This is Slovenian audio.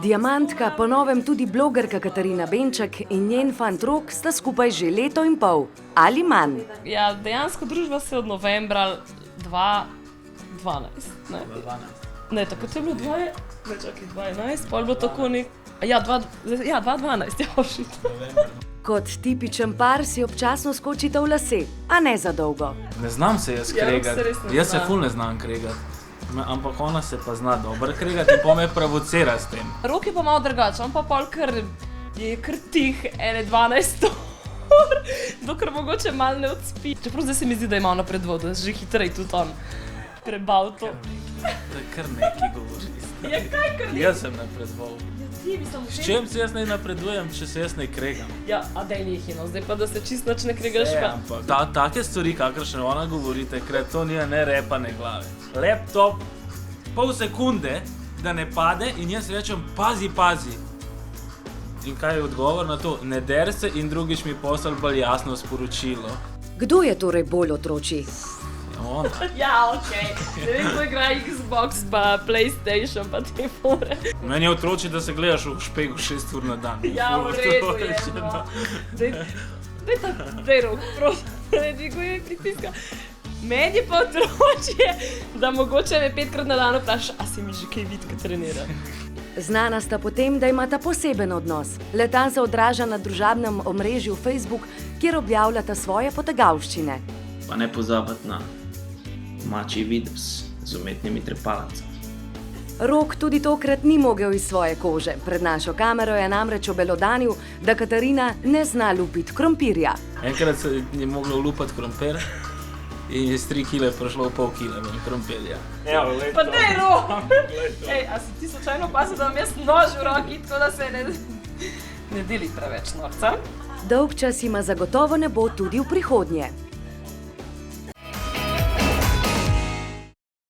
Diamantka, po novem tudi blogerka Katarina Benček in njen fant Rok sta skupaj že leto in pol. Ali manj. Ja, dejansko družba se od novembra 2012. Ne, tako je bilo 2011, pol bo tako Ja, 2012, ja, šit. Kot tipičen par si občasno skočita v lase, a ne za dolgo. Ne znam se jaz Ja, Rok se kregati. res ne Jaz se zna. ful ne znam kregati. Ampak ona se pa zna dobro kregati in pa me provocira s tem. Rok je pa malo drugačen, on pa pol je kar tih, 12 ur, dokler mogoče malo ne odspi. Čeprav zdaj se mi zdi, da ima ona predvodo, že hitrej tudi on prebal to. Da kar nekaj govoriš. Ja, kaj kar nekaj? Jaz sem napredoval. Ti mislim, S čem se jaz ne napredujem, če se jaz ne kregam? Ja, a daj nehino, zdaj pa da se čisto nič ne kregaš pa. Ampak take stvari, kakršne ona govori, takrat to nija ne repa, ne glave. Laptop, pol sekunde, da ne pade in jaz rečem, pazi, pazi. In kaj je odgovor na to? Ne der se in drugič mi poslal bolj jasno sporočilo. Kdo je torej bolj otročji? Ona. Ja, okej. Ne vem, kdo igra Xbox pa PlayStation pa te fore. Meni je otroči, da se gledaš v špegu 6 ur na dan. Ja, v redu je, no. Daj Rok, prosim, ne dviguj pritiska. Meni je pa otročje, da mogoče me 5-krat na dan vprašaš, a si mi že kaj vidka trenira. Znana sta po tem, da imata poseben odnos. Le-ta se odraža na družabnem omrežju Facebook, kjer objavljata svoje potegavščine. Pa ne pozabiti na mačji videz z umetnimi trepalnicami. Rok tudi tokrat ni mogel iz svoje kože. Pred našo kamero je namreč obelodanil, da Katarina ne zna lupiti krompirja. Enkrat se je moglo lupati krompir in je z 3 kile prišlo v pol kile krompirja. Pa daj Rok! Ej, a si ti slučajno opazil, da imam jaz nož v roki, tako da se ne deli preveč norca? Dolgčas ima zagotovo ne bo tudi v prihodnje.